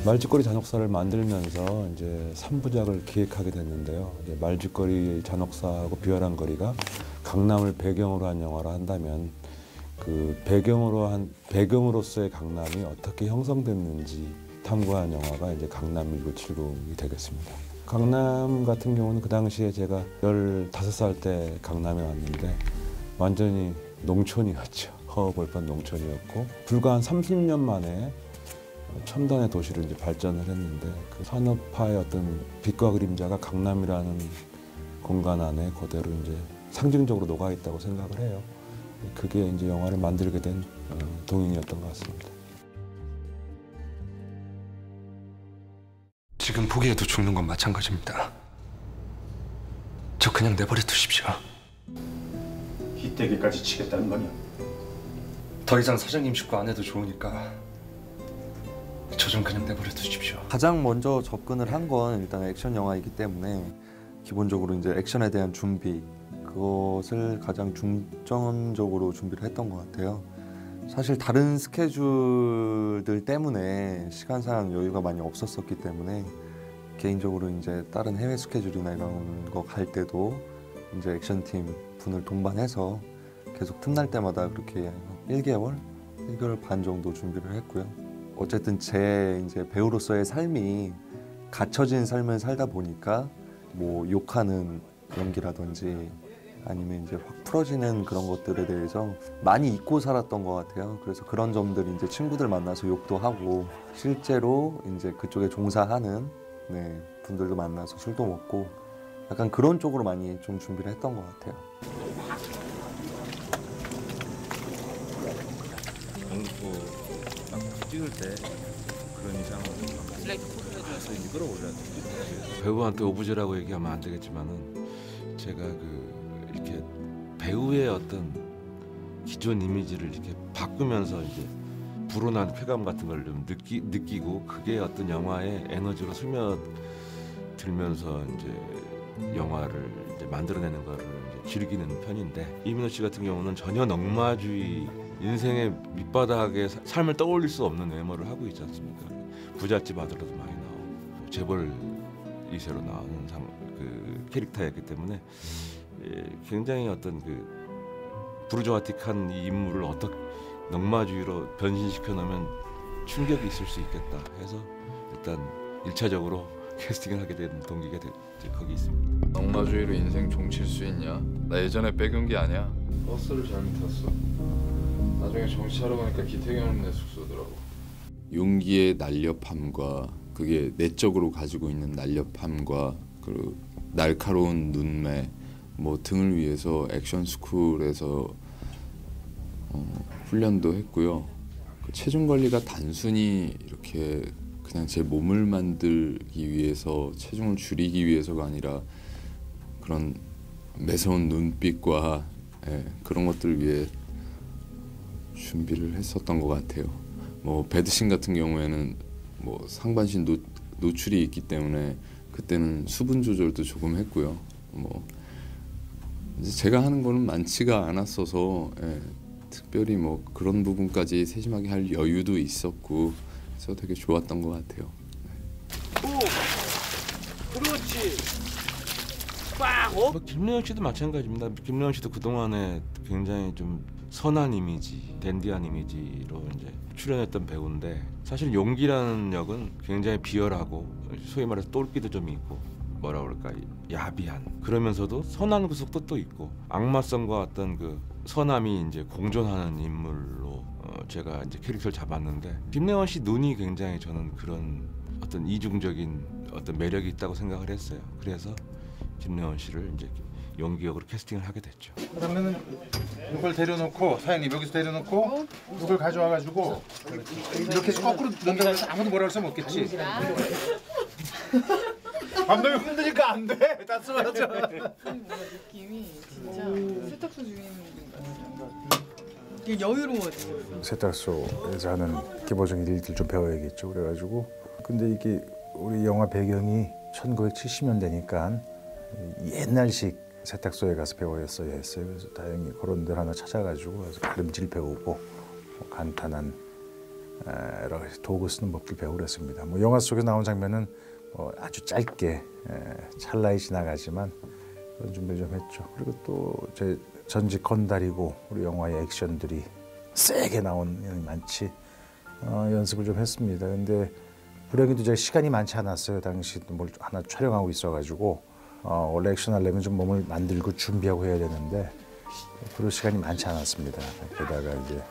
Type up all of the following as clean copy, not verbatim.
말죽거리 잔혹사를 만들면서 이제 3부작을 기획하게 됐는데요. 이제 말죽거리 잔혹사하고 비열한 거리가 강남을 배경으로 한 영화를 한다면 그 배경으로서의 강남이 어떻게 형성됐는지 탐구한 영화가 이제 강남 1970이 되겠습니다. 강남 같은 경우는 그 당시에 제가 15살 때 강남에 왔는데 완전히 농촌이었죠. 허허벌판 농촌이었고 불과 한 30년 만에 첨단의 도시로 이제 발전을 했는데 그 산업화의 어떤 빛과 그림자가 강남이라는 공간 안에 그대로 이제 상징적으로 녹아 있다고 생각을 해요. 그게 이제 영화를 만들게 된 동인이었던 것 같습니다. 지금 보기에도 죽는 건 마찬가지입니다. 저 그냥 내버려 두십시오. 기대기까지 치겠다는 거냐? 더 이상 사장님 식구 안 해도 좋으니까 저 좀 그냥 내버려 두십시오. 가장 먼저 접근을 한 건 일단 액션 영화이기 때문에 기본적으로 이제 액션에 대한 준비 그것을 가장 중점적으로 준비를 했던 것 같아요. 사실 다른 스케줄들 때문에 시간상 여유가 많이 없었었기 때문에 개인적으로 이제 다른 해외 스케줄이나 이런 거 갈 때도 이제 액션팀 분을 동반해서 계속 틈날 때마다 그렇게 1개월 반 정도 준비를 했고요. 어쨌든 제 이제 배우로서의 삶이 갇혀진 삶을 살다 보니까 뭐 욕하는 연기라든지 아니면 이제 확 풀어지는 그런 것들에 대해서 많이 잊고 살았던 것 같아요. 그래서 그런 점들이 이제 친구들 만나서 욕도 하고 실제로 이제 그쪽에 종사하는 분들도 만나서 술도 먹고 약간 그런 쪽으로 많이 좀 준비를 했던 것 같아요. 연극부 찍을 때 그런 이상은 가서 이제 끌어올려야 돼. 배우한테 오브제라고 얘기하면 안 되겠지만은 제가 이렇게 배우의 어떤 기존 이미지를 이렇게 바꾸면서 이제 불어난 쾌감 같은 걸 좀 느끼고 그게 어떤 영화의 에너지로 스며들면서 이제 영화를 이제 만들어내는 거를 이제 즐기는 편인데 이민호 씨 같은 경우는 전혀 넉마주의 인생의 밑바닥에 삶을 떠올릴 수 없는 외모를 하고 있지 않습니까? 부잣집 아들로도 많이 나오고 재벌 2세로 나오는 그 캐릭터였기 때문에 굉장히 어떤 부르주아틱한 이 인물을 어떻게 넉마주의로 변신시켜 놓으면 충격이 있을 수 있겠다 해서 일단 1차적으로 캐스팅을 하게 된 동기가 거기 있습니다. 넉마주의로 인생 종칠 수 있냐? 나 예전에 빼긴 게 아니야. 버스를 잘못 탔어. 나중에 정신 차려보니까 기태경 네 숙소더라고. 용기의 날렵함과 그게 내적으로 가지고 있는 날렵함과 그리고 날카로운 눈매 뭐 등을 위해서 액션 스쿨에서 훈련도 했고요. 그 체중 관리가 단순히 이렇게 그냥 제 몸을 만들기 위해서 체중을 줄이기 위해서가 아니라 그런 매서운 눈빛과 그런 것들을 위해 준비를 했었던 것 같아요. 뭐 배드신 같은 경우에는 뭐 상반신 노출이 있기 때문에 그때는 수분 조절도 조금 했고요. 뭐 이제 제가 하는 거는 많지가 않았어서 특별히 뭐 그런 부분까지 세심하게 할 여유도 있었고 그래서 되게 좋았던 것 같아요. 오, 그렇지. 김래영 씨도 마찬가지입니다. 김래영 씨도 그동안에 굉장히 좀 선한 이미지, 댄디한 이미지로 이제 출연했던 배우인데 사실 용기라는 역은 굉장히 비열하고 소위 말해서 똘끼도 좀 있고 뭐라 그럴까 야비한 그러면서도 선한 구석도 또 있고 악마성과 어떤 그 선함이 이제 공존하는 인물로 제가 이제 캐릭터를 잡았는데 김래원 씨 눈이 굉장히 저는 그런 어떤 이중적인 어떤 매력이 있다고 생각을 했어요. 그래서 김래원 씨를 이제 연기역으로 캐스팅을 하게 됐죠. 그러면은 누굴 데려놓고 사장님 여기서 데려놓고 누굴 가져와가지고 이렇게 해서 거꾸로 넣는다고 해서 아무도 뭐라고 할수 없겠지. 감독이 흔드니까 안 돼. 다 쓰러져. 느낌이 진짜 세탁소 주인님 같아요. 이게 여유로워지고. 세탁소에서 하는 기본적인 일들 좀 배워야겠죠. 그래가지고 근데 이게 우리 영화 배경이 1970년대니까 옛날식 세탁소에 가서 배워였어야 했어요. 그래서 다행히 그런 데 하나 찾아가지고 가서 가름질 배우고 간단한 여러 가지 도구 쓰는 법들 배우고 그랬습니다. 뭐 영화 속에 나온 장면은 아주 짧게 찰나에 지나가지만 그런 준비를 좀 했죠. 그리고 또 제 전직 건달이고 우리 영화의 액션들이 세게 나온 면이 많지 연습을 좀 했습니다. 근데 불행히도 제가 시간이 많지 않았어요. 당시 뭘 하나 촬영하고 있어가지고 원래 액션 하려면 좀 몸을 만들고 준비하고 해야 되는데 그럴 시간이 많지 않았습니다. 게다가 이제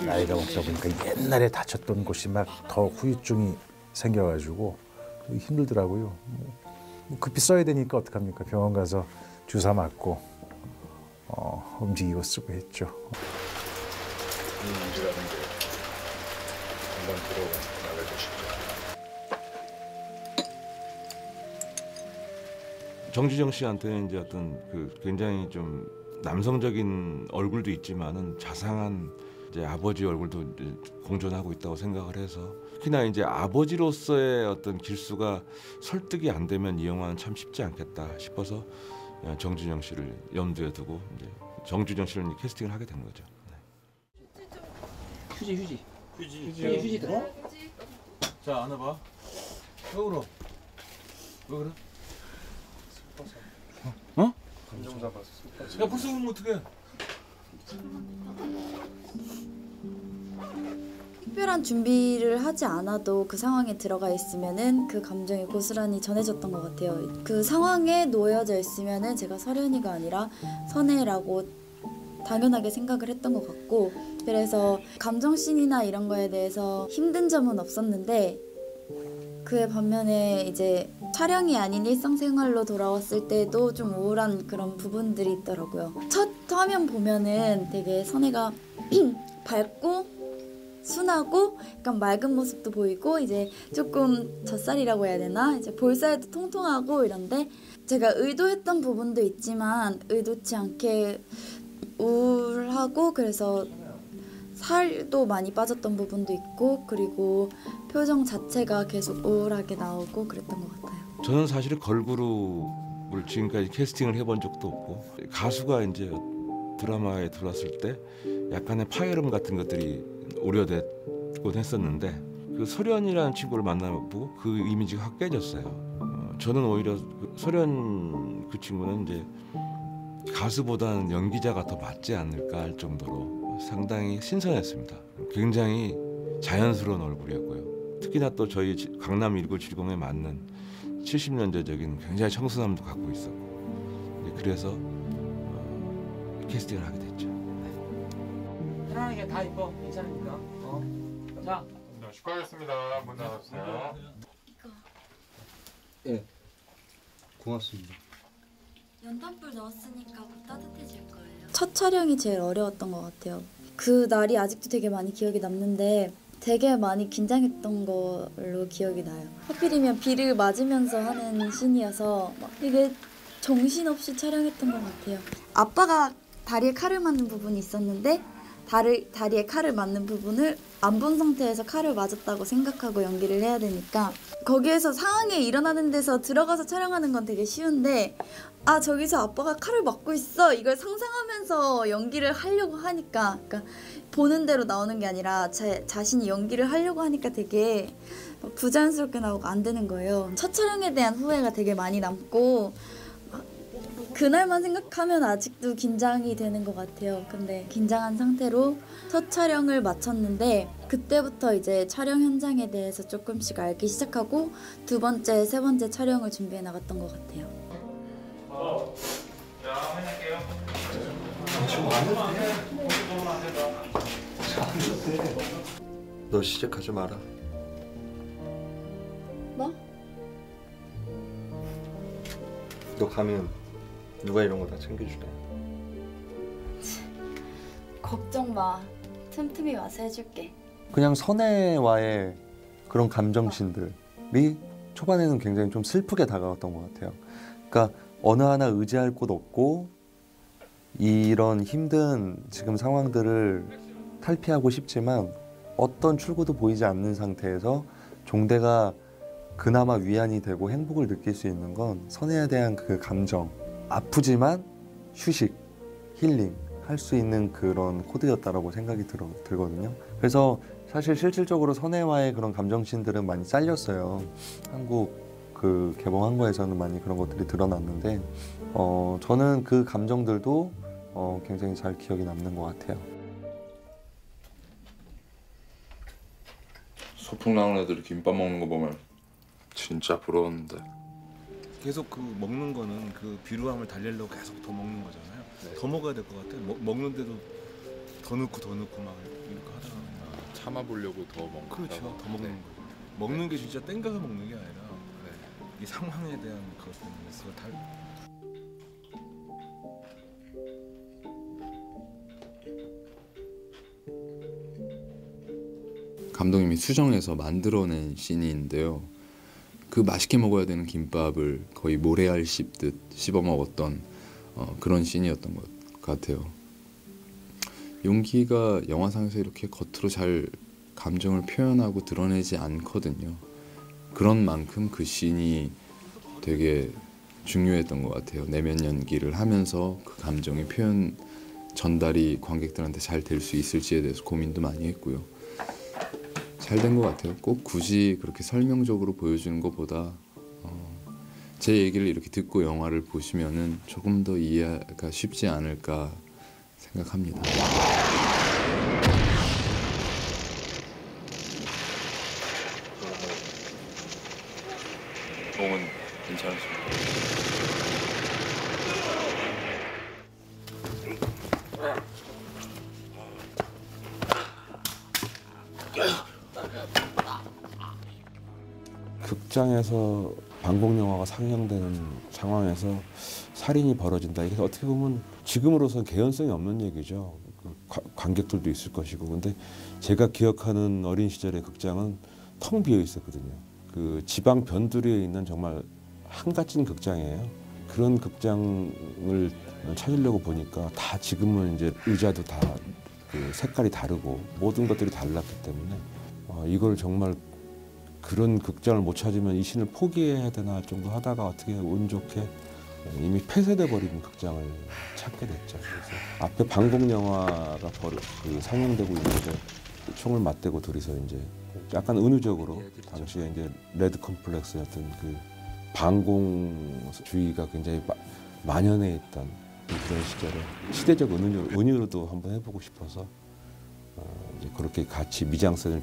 나이가 먹다 보니까 옛날에 다쳤던 곳이 막 더 후유증이 생겨가지고 힘들더라고요. 뭐 급히 써야 되니까 어떡합니까? 병원 가서 주사 맞고 움직이고 쓰고 했죠. 한번 들어가 나가주시죠. 정주정 씨한테는 이제 어떤 굉장히 좀 남성적인 얼굴도 있지만은 자상한 이제 아버지 얼굴도 이제 공존하고 있다고 생각을 해서 특히나 이제 아버지로서의 어떤 길수가 설득이 안 되면 이 영화는 참 쉽지 않겠다 싶어서 정준영 씨를 염두에 두고 이제 정준영 씨를 캐스팅을 하게 된 거죠. 휴지 휴지다. 자, 안아봐. 왜 울어? 왜 그래? 감정 잡았어. 야, 벌써 울면 어떡해? 특별한 준비를 하지 않아도 그 상황에 들어가 있으면은 그 감정이 고스란히 전해졌던 것 같아요. 그 상황에 놓여져 있으면은 제가 설현이가 아니라 선혜라고 당연하게 생각을 했던 것 같고, 그래서 감정씬이나 이런 거에 대해서 힘든 점은 없었는데 그에 반면에 이제 촬영이 아닌 일상생활로 돌아왔을 때도 좀 우울한 그런 부분들이 있더라고요. 첫 화면 보면은 되게 선혜가 밝고 순하고 약간 맑은 모습도 보이고 이제 조금 젖살이라고 해야 되나? 이제 볼살도 통통하고 이런데 제가 의도했던 부분도 있지만 의도치 않게 우울하고 그래서 살도 많이 빠졌던 부분도 있고 그리고 표정 자체가 계속 우울하게 나오고 그랬던 것 같아요. 저는 사실 걸그룹을 지금까지 캐스팅을 해본 적도 없고 가수가 이제 드라마에 들어왔을 때 약간의 파열음 같은 것들이 우려됐곤 했었는데 그 설현이라는 친구를 만나보고 그 이미지가 확 깨졌어요. 저는 오히려 설현 그 친구는 이제 가수보다는 연기자가 더 맞지 않을까 할 정도로 상당히 신선했습니다. 굉장히 자연스러운 얼굴이었고요. 특히나 또 저희 강남 1970에 맞는 70년대적인 굉장히 청순함도 갖고 있었고 그래서 캐스팅을 하게 됐죠. 편안하게 다 입어. 괜찮으니까. 자. 축하하겠습니다. 문 닫았어요. 예. 고맙습니다. 연탄불 넣었으니까 곧 따뜻해질 거예요. 첫 촬영이 제일 어려웠던 것 같아요. 그 날이 아직도 되게 많이 기억에 남는데 되게 많이 긴장했던 걸로 기억이 나요. 하필이면 비를 맞으면서 하는 씬이어서 막 되게 정신없이 촬영했던 것 같아요. 아빠가 다리에 칼을 맞는 부분이 있었는데 다리에 칼을 맞는 부분을 안 본 상태에서 칼을 맞았다고 생각하고 연기를 해야 되니까 거기에서 상황이 일어나는 데서 들어가서 촬영하는 건 되게 쉬운데 아 저기서 아빠가 칼을 맞고 있어 이걸 상상하면서 연기를 하려고 하니까 그러니까 보는 대로 나오는 게 아니라 자신이 연기를 하려고 하니까 되게 부자연스럽게 나오고 안 되는 거예요. 첫 촬영에 대한 후회가 되게 많이 남고 그날만 생각하면 아직도 긴장이 되는 것 같아요. 근데 긴장한 상태로 첫 촬영을 마쳤는데 그때부터 이제 촬영 현장에 대해서 조금씩 알기 시작하고 두 번째, 세 번째 촬영을 준비해 나갔던 것 같아요. 너 시작하지 마라. 뭐? 너 가면 누가 이런 거 다 챙겨주래? 걱정 마. 틈틈이 와서 해줄게. 그냥 선혜와의 그런 감정신들이 초반에는 굉장히 좀 슬프게 다가왔던 것 같아요. 그러니까 어느 하나 의지할 곳 없고 이런 힘든 지금 상황들을 탈피하고 싶지만 어떤 출구도 보이지 않는 상태에서 종대가 그나마 위안이 되고 행복을 느낄 수 있는 건 선혜에 대한 그 감정, 아프지만 휴식, 힐링, 할 수 있는 그런 코드였다라고 생각이 들거든요. 그래서 사실 실질적으로 선혜와의 그런 감정씬들은 많이 잘렸어요. 한국 그 개봉한 거에서는 많이 그런 것들이 드러났는데 저는 그 감정들도 굉장히 잘 기억이 남는 것 같아요. 소풍 나온 애들이 김밥 먹는 거 보면 진짜 부러웠는데. 계속 그 먹는 거는 그 비루함을 달래려고 계속 더 먹는 거잖아요. 더 먹어야 될 것 같아. 먹는데도 더 넣고 막 이렇게 하다가 참아보려고 더 먹는 거. 그렇죠. 더 먹는 거죠. 먹는 게 진짜 땡겨서 먹는 게 아니라 이 상황에 대한 그것 때문에 그걸 다 감독님이 수정해서 만들어낸 씬인데요. 그 맛있게 먹어야 되는 김밥을 거의 모래알 씹듯 씹어 먹었던 그런 씬이었던 것 같아요. 용기가 영화상에서 이렇게 겉으로 잘 감정을 표현하고 드러내지 않거든요. 그런 만큼 그 씬이 되게 중요했던 것 같아요. 내면 연기를 하면서 그 감정의 표현 전달이 관객들한테 잘 될 수 있을지에 대해서 고민도 많이 했고요. 잘 된 것 같아요. 꼭 굳이 그렇게 설명적으로 보여주는 것보다 제 얘기를 이렇게 듣고 영화를 보시면은 조금 더 이해가 쉽지 않을까 생각합니다. 몸은 괜찮으십니까? 극장에서 반공 영화가 상영되는 상황에서 살인이 벌어진다. 이게 어떻게 보면 지금으로서는 개연성이 없는 얘기죠. 관객들도 있을 것이고. 근데 제가 기억하는 어린 시절의 극장은 텅 비어 있었거든요. 그 지방 변두리에 있는 정말 한가진 극장이에요. 그런 극장을 찾으려고 보니까 다 지금은 이제 의자도 다 그 색깔이 다르고 모든 것들이 달랐기 때문에 이걸 정말 그런 극장을 못 찾으면 이 신을 포기해야 되나 정도 하다가 어떻게 운 좋게 이미 폐쇄돼 버린 극장을 찾게 됐죠. 그래서 앞에 반공 영화가 상영되고 있는데 총을 맞대고 둘이서 이제 약간 은유적으로 당시에 이제 레드 컴플렉스였던 그 반공주의가 굉장히 만연해 있던 그런 시절에 시대적 은유로도 한번 해보고 싶어서 이제 그렇게 같이 미장센을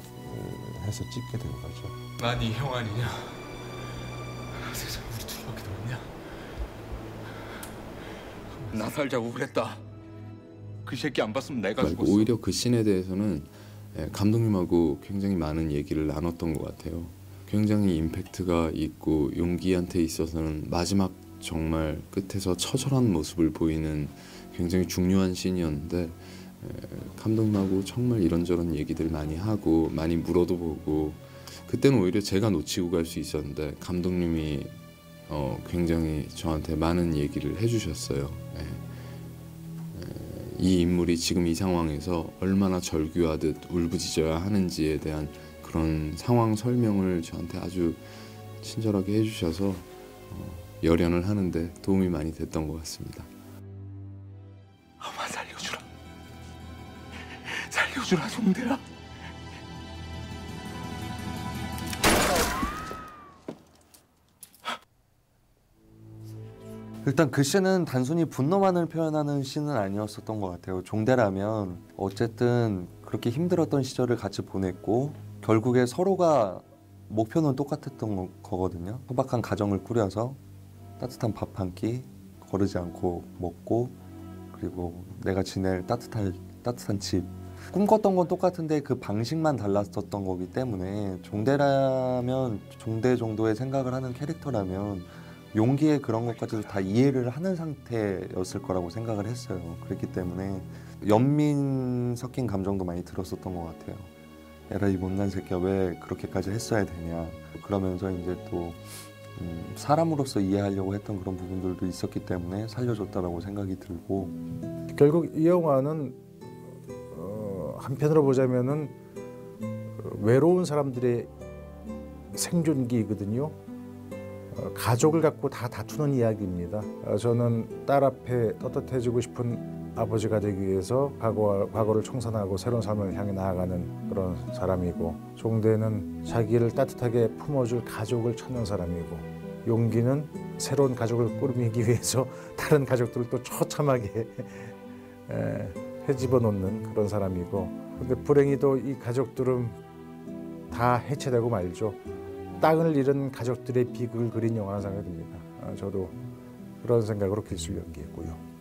해서 찍게 된 거죠. 난 이 형 아니냐? 세상에 우리 둘밖에 없냐? 나 살자고 그랬다. 그 새끼 안 봤으면 내가 그러니까 죽었어. 오히려 그 씬에 대해서는 감독님하고 굉장히 많은 얘기를 나눴던 것 같아요. 굉장히 임팩트가 있고 용기한테 있어서는 마지막 정말 끝에서 처절한 모습을 보이는 굉장히 중요한 씬이었는데 감독님하고 정말 이런저런 얘기들 많이 하고 많이 물어도 보고 그때는 오히려 제가 놓치고 갈 수 있었는데 감독님이 굉장히 저한테 많은 얘기를 해주셨어요. 이 인물이 지금 이 상황에서 얼마나 절규하듯 울부짖어야 하는지에 대한 그런 상황 설명을 저한테 아주 친절하게 해주셔서 열연을 하는데 도움이 많이 됐던 것 같습니다. 엄마 살려주라. 살려주라 종대라. 일단 그 씬은 단순히 분노만을 표현하는 씬은 아니었었던 것 같아요. 종대라면 어쨌든 그렇게 힘들었던 시절을 같이 보냈고 결국에 서로가 목표는 똑같았던 거거든요. 소박한 가정을 꾸려서 따뜻한 밥 한 끼 거르지 않고 먹고 그리고 내가 지낼 따뜻한 집 꿈꿨던 건 똑같은데 그 방식만 달랐었던 거기 때문에 종대라면 종대 정도의 생각을 하는 캐릭터라면 용기의 그런 것까지도 다 이해를 하는 상태였을 거라고 생각을 했어요. 그렇기 때문에 연민 섞인 감정도 많이 들었었던 것 같아요. 에라 이 못난 새끼야 왜 그렇게까지 했어야 되냐. 그러면서 이제 또 사람으로서 이해하려고 했던 그런 부분들도 있었기 때문에 살려줬다라고 생각이 들고 결국 이 영화는 한편으로 보자면은 외로운 사람들의 생존기거든요. 가족을 갖고 다 다투는 이야기입니다. 저는 딸 앞에 떳떳해지고 싶은 아버지가 되기 위해서 과거를 청산하고 새로운 삶을 향해 나아가는 그런 사람이고, 종대는 자기를 따뜻하게 품어줄 가족을 찾는 사람이고, 용기는 새로운 가족을 꾸미기 위해서 다른 가족들을 또 처참하게 헤집어 놓는 그런 사람이고, 근데 불행히도 이 가족들은 다 해체되고 말죠. 땅을 잃은 가족들의 비극을 그린 영화라는 생각이 듭니다. 저도 그런 생각으로 기술 연기했고요.